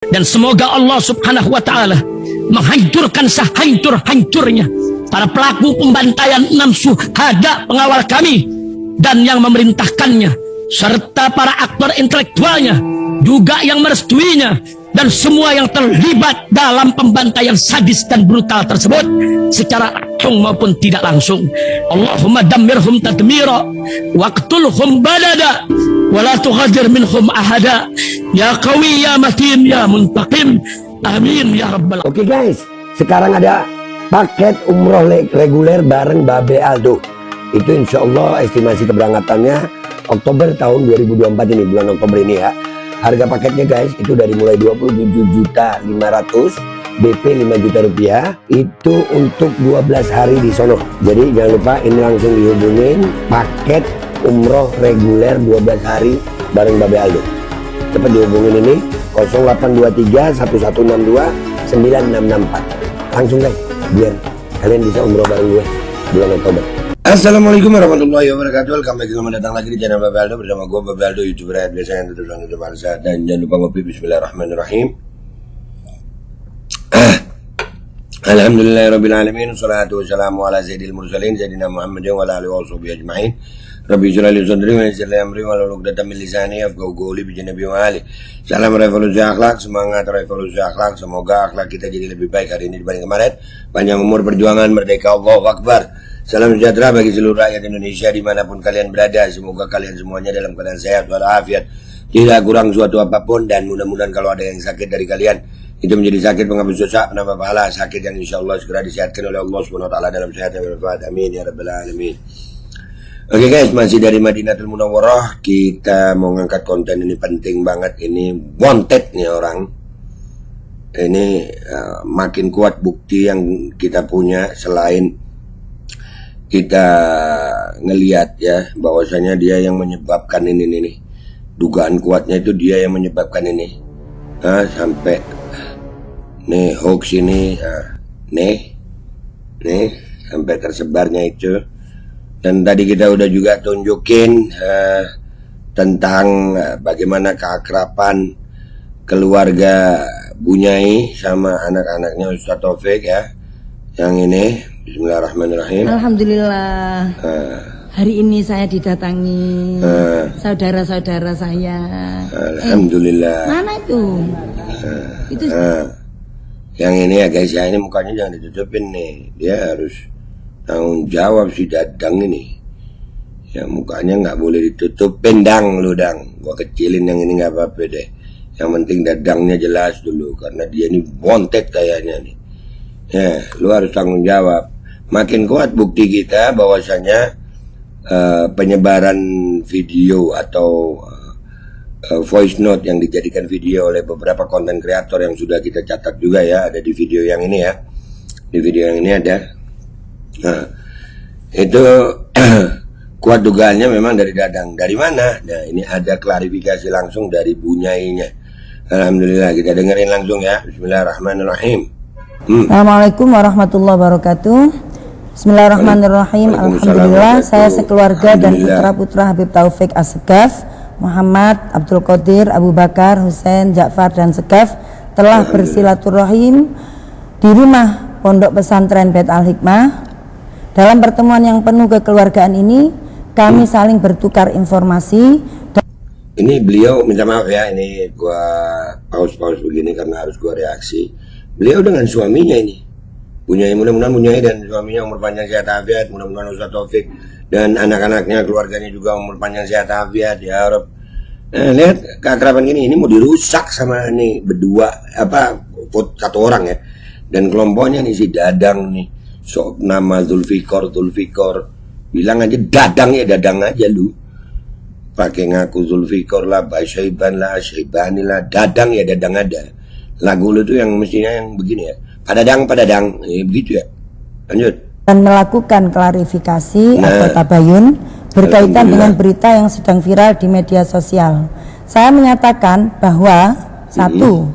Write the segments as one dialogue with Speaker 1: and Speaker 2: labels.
Speaker 1: Dan semoga Allah subhanahu wa ta'ala menghancurkan sehancur-hancurnya para pelaku pembantaian 6 syuhada pengawal kami dan yang memerintahkannya, serta para aktor intelektualnya juga yang merestuinya, dan semua yang terlibat dalam pembantaian sadis dan brutal tersebut secara langsung maupun tidak langsung. Allahumma dammirhum tadmira waqtulhum balada wala tughadir minhum ahada ya qawi ya matin ya muntaqim amin ya rabbal.
Speaker 2: Oke guys, sekarang ada paket umroh reguler bareng Babe Aldo. Itu insya Allah estimasi keberangkatannya Oktober tahun 2024 ini, bulan Oktober ini ya. Harga paketnya guys itu dari mulai 27.500.000, BP 5 juta rupiah. Itu untuk 12 hari di sono. Jadi jangan lupa ini langsung dihubungin paket umroh reguler 12 hari bareng Babe Aldo. Cepat dihubungin ini 0823 1162 9664. Langsung guys, biar kalian bisa umroh bareng gue bulan Oktober. Assalamualaikum warahmatullahi wabarakatuh. Welcome back, selamat datang lagi di channel Babe Aldo bersama gue Babe Aldo, YouTuber rakyat biasa yang tetap sangat bangsa. Dan jangan lupa ngopi. Bismillahirrahmanirrahim. Alhamdulillahirabbil alamin, wassalatu wassalamu ala sayyidil mursalin sayyidina Muhammadin wa ala alihi washabihi ajmain. Rabbi shrah li sadri wa yassir li amri wahlul 'uqdatam min lisani yafqahu qawli bi janabi wa ali. Salam revolusi akhlak, semangat revolusi akhlak. Semoga akhlak kita jadi lebih baik hari ini dibanding kemarin. Panjang umur, perjuangan, merdeka, Allahu Akbar. Salam sejahtera bagi seluruh rakyat Indonesia dimanapun kalian berada. Semoga kalian semuanya dalam keadaan sehat walafiat, tidak kurang suatu apapun. Dan mudah-mudahan kalau ada yang sakit dari kalian, itu menjadi sakit penghapus dosa, penambah pahala, sakit yang insya Allah segera disehatkan oleh Allah SWT dalam sehat yang bermanfaat. Amin ya rabbal alamin. Oke guys, masih dari Madinatul Munawwarah. Kita mau ngangkat konten ini penting banget. Ini wanted nih orang. Ini makin kuat bukti yang kita punya, selain kita ngelihat ya bahwasanya dia yang menyebabkan ini nih. Dugaan kuatnya itu dia yang menyebabkan ini. Sampai nih hoax ini nih sampai tersebarnya itu. Dan tadi kita udah juga tunjukin tentang bagaimana keakraban keluarga Bunyai sama anak-anaknya Ustaz Taufik ya. Yang ini bismillahirrahmanirrahim. Alhamdulillah. Hari ini saya didatangi saudara-saudara saya. Alhamdulillah. Mana itu? Itu yang ini ya guys ya, ini mukanya jangan ditutupin nih. Dia harus tanggung jawab si Dadang ini. Ya mukanya nggak boleh ditutupin, dang lu dang. Gua kecilin yang ini nggak apa-apa deh. Yang penting Dadangnya jelas dulu karena dia ini bontek kayaknya nih. Ya, lu harus tanggung jawab. Makin kuat bukti kita bahwasanya penyebaran video atau voice note yang dijadikan video oleh beberapa konten kreator yang sudah kita catat juga ya, ada di video yang ini ya. Di video yang ini ada. Nah, itu kuat dugaannya memang dari Dadang. Dari mana? Nah, ini ada klarifikasi langsung dari Bunyainya. Alhamdulillah, kita dengerin langsung ya. Bismillahirrahmanirrahim.
Speaker 3: Assalamualaikum warahmatullahi wabarakatuh. Bismillahirrahmanirrahim. Alhamdulillah, saya sekeluarga dan putra-putra Habib Taufik Assegaf, Muhammad, Abdul Qadir, Abu Bakar, Husain, Ja'far dan Segaf telah bersilaturahim di rumah Pondok Pesantren Bait Al Hikmah. Dalam pertemuan yang penuh kekeluargaan ini, kami saling bertukar informasi.
Speaker 2: Ini beliau minta maaf ya, ini gua pause begini karena harus gua reaksi. Beliau dengan suaminya ini, Bunyai, mudah-mudahan Bunyai dan suaminya umur panjang sehat afiat, mudah-mudahan Ustaz Taufik dan anak-anaknya, keluarganya juga umur panjang sehat afiat ya Rob. Nah, lihat keakraban gini, ini mau dirusak sama nih berdua, satu orang ya. Dan kelompoknya nih si Dadang nih, sok nama Zulfikor, bilang aja Dadang ya, Dadang aja lu. Pakai ngaku Zulfikor lah, Syaiban lah, Syaibani lah, Dadang ya, Dadang ada. Lagu lu tuh yang mestinya yang begini ya, padadang, begitu ya. Lanjut.
Speaker 3: Dan melakukan klarifikasi atau tabayun berkaitan dengan berita yang sedang viral di media sosial. Saya menyatakan bahwa satu,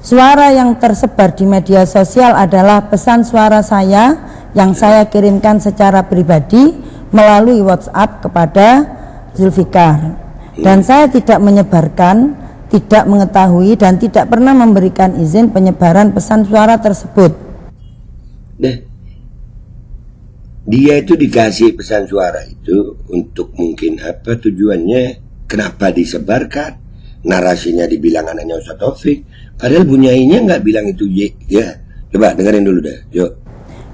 Speaker 3: suara yang tersebar di media sosial adalah pesan suara saya yang saya kirimkan secara pribadi melalui WhatsApp kepada Zulfikar. Dan saya tidak menyebarkan tidak mengetahui dan tidak pernah memberikan izin penyebaran pesan suara tersebut.
Speaker 2: Nah, dia itu dikasih pesan suara itu untuk mungkin apa tujuannya, kenapa disebarkan, narasinya dibilang anaknya Ustaz Taufik, padahal bunyainya nggak bilang itu ya. Coba dengerin dulu dah, yuk.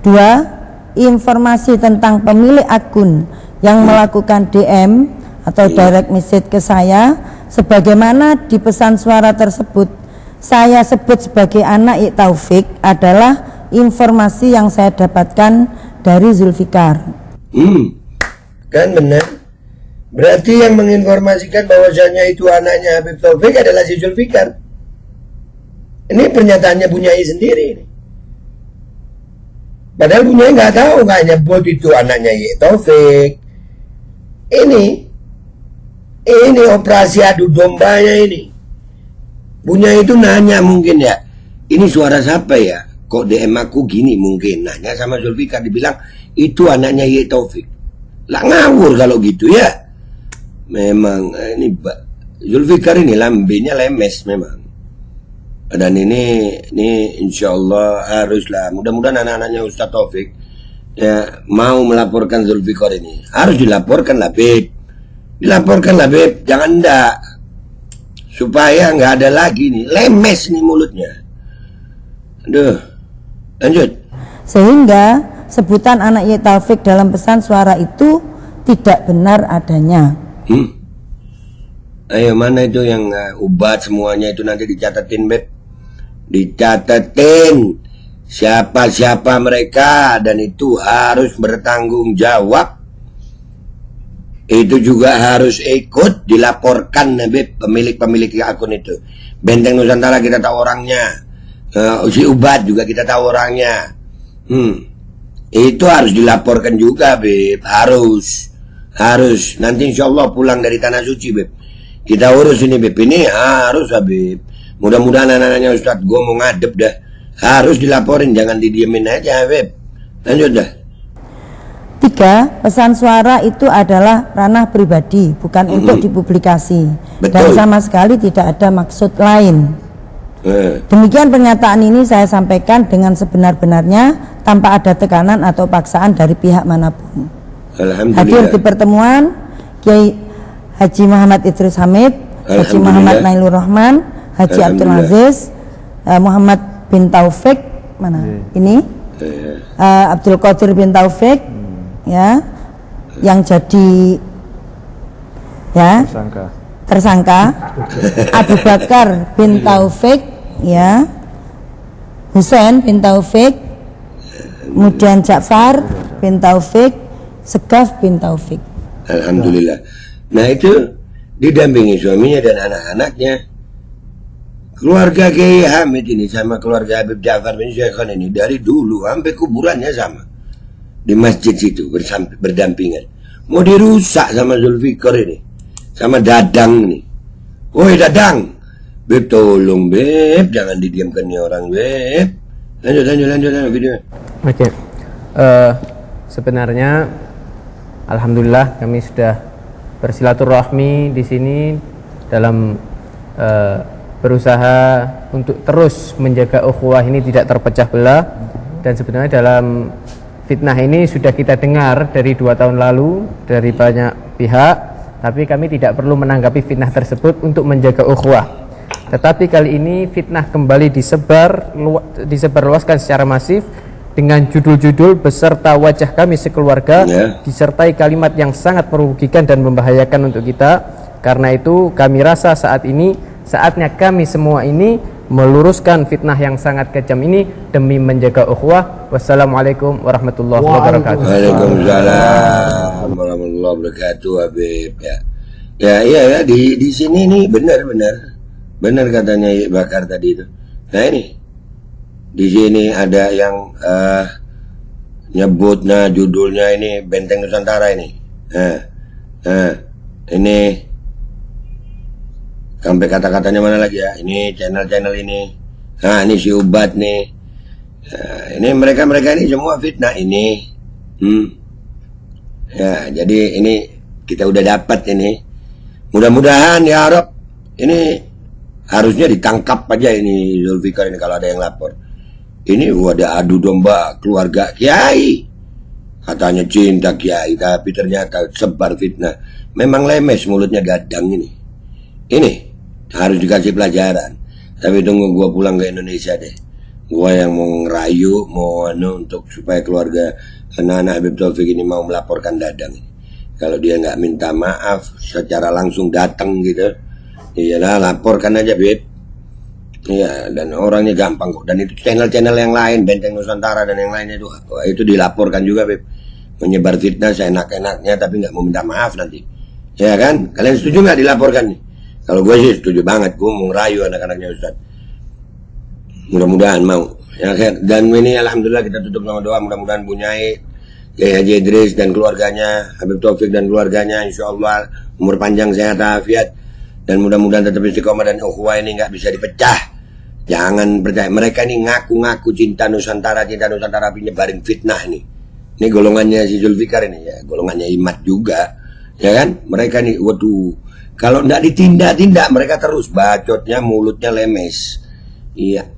Speaker 3: 2. Informasi tentang pemilik akun yang melakukan DM atau direct message ke saya, sebagaimana di pesan suara tersebut saya sebut sebagai anak Y Taufik, adalah informasi yang saya dapatkan dari Zulfikar.
Speaker 2: Kan benar. Berarti yang menginformasikan bahwasanya itu anaknya Habib Taufik adalah si Zulfikar. Ini pernyataannya Bunyai sendiri. Padahal Bunyai nggak tahu, nggak nyebut itu anaknya Y Taufik. Ini operasi adu dombanya ini. Bunyai itu nanya mungkin ya, ini suara siapa ya? Kok DM aku gini mungkin. Nanya sama Zulfikar, dibilang itu anaknya Y Taufik. Lah ngawur kalau gitu ya. Memang ini Zulfikar ini lambenya lemes memang. Dan ini insya Allah haruslah, mudah-mudahan anak-anaknya Ustaz Taufik ya mau melaporkan Zulfikar ini. Harus dilaporkan lah Beb. Dilaporkan lah Beb, jangan ndak. Supaya nggak ada lagi nih, lemes nih mulutnya. Aduh, lanjut.
Speaker 3: Sehingga sebutan anak Y Taufik dalam pesan suara itu tidak benar adanya.
Speaker 2: Ayo mana itu yang ubat semuanya itu nanti dicatatin Beb. Dicatatin siapa-siapa mereka dan itu harus bertanggung jawab. Itu juga harus ikut dilaporkan Beb, pemilik akun itu. Benteng Nusantara kita tahu orangnya. Si Ubat juga kita tahu orangnya. Itu harus dilaporkan juga Beb, harus. Nanti insya Allah pulang dari Tanah Suci Beb, kita urus ini Beb, ini harus Beb. Mudah-mudahan anak-anaknya Ustadz gue mau ngadep dah. Harus dilaporin, jangan didiemin aja Beb. Lanjut dah.
Speaker 3: 3. Pesan suara itu adalah ranah pribadi, bukan untuk dipublikasi.
Speaker 2: Betul.
Speaker 3: Dan sama sekali tidak ada maksud lain. Demikian pernyataan ini saya sampaikan dengan sebenar-benarnya, tanpa ada tekanan atau paksaan dari pihak manapun. Hadir di pertemuan Kiai Haji Muhammad Idris Hamid, Haji Muhammad Nailur Rahman, Haji Abdul Aziz, Muhammad bin Taufik, mana? Ini Abdul Qadir bin Taufik, ya, yang jadi ya tersangka. Abu Bakar bin Taufik, ya, Husain bin Taufik, kemudian Ja'far bin Taufik, Segaf bin Taufik.
Speaker 2: Alhamdulillah. Nah itu didampingi suaminya dan anak-anaknya. Keluarga Kiai Hamid ini sama keluarga Habib Ja'far bin Syekhan ini dari dulu sampai kuburannya sama di masjid situ berdampingan. Mau dirusak sama Zulfikar ini, sama Dadang nih. Woi Dadang, Beb tolong Beb, jangan didiamkan nih orang Beb. Lanjut video.
Speaker 4: Oke. Sebenarnya alhamdulillah kami sudah bersilaturahmi di sini dalam berusaha untuk terus menjaga ukhuwah ini tidak terpecah belah. Dan sebenarnya dalam fitnah ini sudah kita dengar dari 2 tahun lalu dari banyak pihak, tapi kami tidak perlu menanggapi fitnah tersebut untuk menjaga ukhuwah. Tetapi kali ini fitnah kembali disebarluaskan secara masif dengan judul-judul beserta wajah kami sekeluarga, disertai kalimat yang sangat merugikan dan membahayakan untuk kita. Karena itu kami rasa saat ini saatnya kami semua ini meluruskan fitnah yang sangat kejam ini demi menjaga ukhuwah. Wassalamualaikum warahmatullahi wabarakatuh.
Speaker 2: Waalaikumsalam warahmatullahi wabarakatuh Habib. Ya di sini nih benar katanya Bakar tadi itu. Nah ini di sini ada yang nyebutnya judulnya ini Benteng Nusantara ini. Ini sampai kata-katanya mana lagi ya? Ini channel ini. Nah ini si Ubat nih. Ini mereka ini semua fitnah ini. Ya jadi ini kita udah dapat ini. Mudah-mudahan ya Rob ini Harusnya ditangkap aja ini Zulfikar ini kalau ada yang lapor. Ini ada adu domba keluarga kiai. Katanya cinta kiai, tapi ternyata sebar fitnah. Memang lemes mulutnya gadang ini. Ini harus dikasih pelajaran. Tapi tunggu gua pulang ke Indonesia deh. Gua yang mau ngerayu, mau untuk supaya keluarga anak-anak Habib Taufik ini mau melaporkan Dadang. Kalau dia nggak minta maaf secara langsung datang gitu, iyalah laporkan aja Beb. Iya, dan orangnya gampang kok. Dan itu channel-channel yang lain, Benteng Nusantara dan yang lainnya itu dilaporkan juga Beb. Menyebar fitnah seenak-enaknya tapi nggak mau minta maaf nanti. Ya kan? Kalian setuju nggak dilaporkan nih? Kalau gue sih setuju banget, gue mau ngerayu anak-anaknya Ustaz. Mudah-mudahan mau. Ya kan? Dan ini alhamdulillah kita tutup sama doa, mudah-mudahan Bunyai, Kiai Haji Idris dan keluarganya, Habib Taufik dan keluarganya, insya Allah umur panjang sehat afiat, dan mudah-mudahan tetap istiqomah dan ukhuwah ini nggak bisa dipecah. Jangan percaya, mereka ini ngaku-ngaku cinta Nusantara tapi nyebarin fitnah nih. Ini golongannya si Zulfikar ini ya, golongannya Imat juga, ya kan? Mereka nih, waduh, kalau nggak ditindak-tindak mereka terus bacotnya, mulutnya lemes. Iya,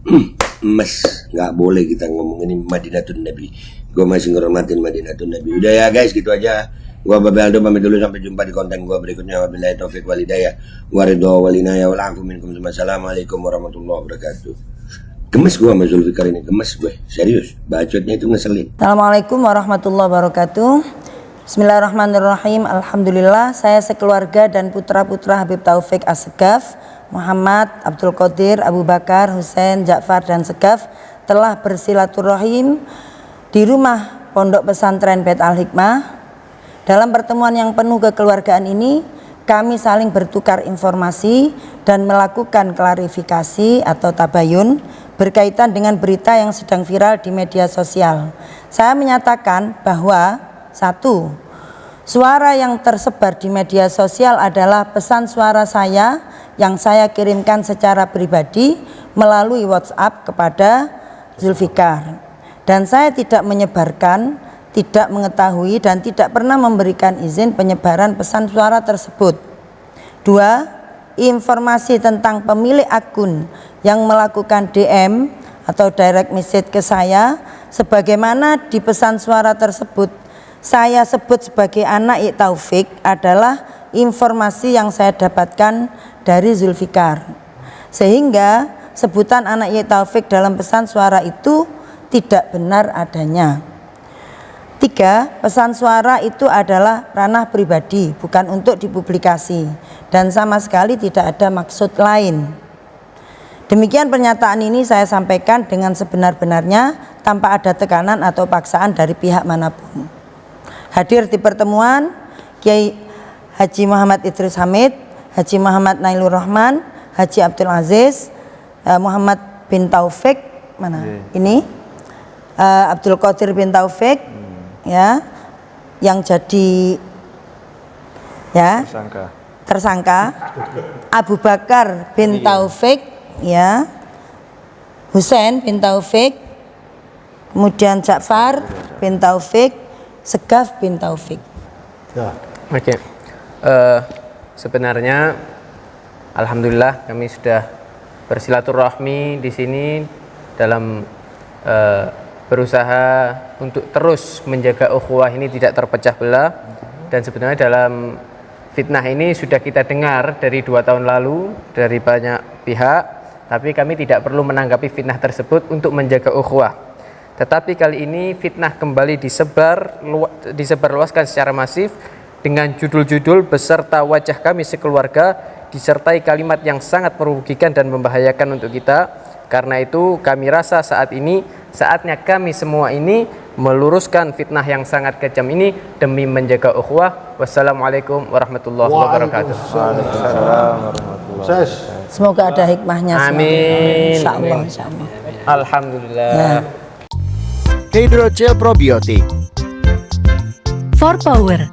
Speaker 2: emes, nggak boleh kita ngomong ini Madinatun Nabi. Gue masih ngormatin Madinatun Nabi. Udah ya guys, gitu aja. Gua Babe Aldo pamit dulu, sampai jumpa di konten gua berikutnya. Wabillahi taufik wal hidayah. Wa ridha wal inayah wal afu minkum. Assalamualaikum warahmatullahi wabarakatuh. Gemes gua sama Zulfikar ini, gemes gue. Serius, bacotnya itu ngeselin.
Speaker 3: Assalamualaikum warahmatullahi wabarakatuh. Bismillahirrahmanirrahim. Alhamdulillah, saya sekeluarga dan putra-putra Habib Taufik As-Segaf, Muhammad, Abdul Qadir, Abu Bakar, Husain, Ja'far dan Segaf telah bersilaturahim di rumah Pondok Pesantren Bait Al-Hikmah. Dalam pertemuan yang penuh kekeluargaan ini, kami saling bertukar informasi dan melakukan klarifikasi atau tabayun berkaitan dengan berita yang sedang viral di media sosial. Saya menyatakan bahwa 1. Suara yang tersebar di media sosial adalah pesan suara saya yang saya kirimkan secara pribadi melalui WhatsApp kepada Zulfikar. Dan saya tidak menyebarkan, tidak mengetahui dan tidak pernah memberikan izin penyebaran pesan suara tersebut. 2. Informasi tentang pemilik akun yang melakukan DM atau direct message ke saya sebagaimana di pesan suara tersebut saya sebut sebagai anak Ik Taufik adalah informasi yang saya dapatkan dari Zulfikar, sehingga sebutan anak Ik Taufik dalam pesan suara itu tidak benar adanya. 3. Pesan suara itu adalah ranah pribadi, bukan untuk dipublikasi dan sama sekali tidak ada maksud lain. Demikian pernyataan ini saya sampaikan dengan sebenar-benarnya tanpa ada tekanan atau paksaan dari pihak manapun. Hadir di pertemuan Kiai Haji Muhammad Idris Hamid, Haji Muhammad Nailur Rahman, Haji Abdul Aziz, Muhammad bin Taufik, mana? Ini Abdul Qadir bin Taufik, ya, yang jadi ya tersangka, Abu Bakar bin Taufik, ya, Husain bin Taufik, kemudian Ja'far bin Taufik, Segaf bin Taufik.
Speaker 4: Oke. Sebenarnya alhamdulillah kami sudah bersilaturahmi di sini dalam berusaha untuk terus menjaga ukhuwah ini tidak terpecah belah, dan sebenarnya dalam fitnah ini sudah kita dengar dari 2 tahun lalu dari banyak pihak, tapi kami tidak perlu menanggapi fitnah tersebut untuk menjaga ukhuwah. Tetapi kali ini fitnah kembali disebarluaskan secara masif dengan judul-judul beserta wajah kami sekeluarga disertai kalimat yang sangat merugikan dan membahayakan untuk kita. Karena itu kami rasa saat ini saatnya kami semua ini meluruskan fitnah yang sangat kejam ini demi menjaga ukhuwah. Wassalamualaikum warahmatullahi wabarakatuh.
Speaker 3: Semoga ada hikmahnya.
Speaker 4: Amin.
Speaker 3: Insyaallah, insyaallah.
Speaker 4: Alhamdulillah.
Speaker 3: Ya.
Speaker 5: Hydrogel probiotik.
Speaker 6: For Power,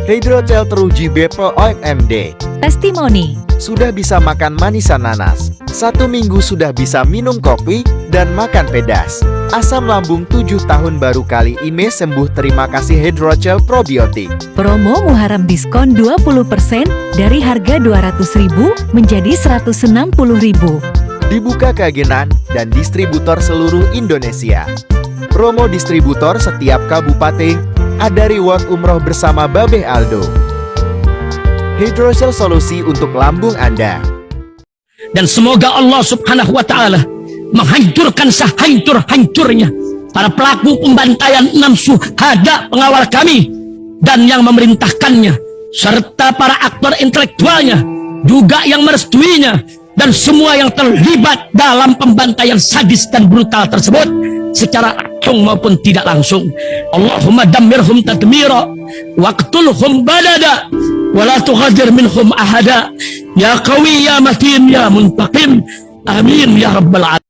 Speaker 5: Hydrogel teruji BPOM OMD.
Speaker 6: Testimoni,
Speaker 5: Sudah bisa makan manisan nanas. 1 minggu sudah bisa minum kopi dan makan pedas. Asam lambung 7 tahun baru kali ini sembuh, terima kasih Hydrocell Probiotik.
Speaker 6: Promo Muharram diskon 20% dari harga 200.000 menjadi 160.000.
Speaker 5: Dibuka ke agenan dan distributor seluruh Indonesia. Promo distributor setiap kabupaten, ada reward umroh bersama Babeh Aldo. Hydrocell solusi untuk lambung Anda.
Speaker 1: Dan semoga Allah subhanahu wa ta'ala menghancurkan sehancur-hancurnya para pelaku pembantaian 6 syuhada pengawal kami dan yang memerintahkannya, serta para aktor intelektualnya juga yang merestuinya, dan semua yang terlibat dalam pembantaian sadis dan brutal tersebut secara langsung maupun tidak langsung. Allahumma dammirhum tadmira waqtulhum balada wala tughadir minhum ahada ya qawi ya matin ya muntaqim amin ya rabbal alamin.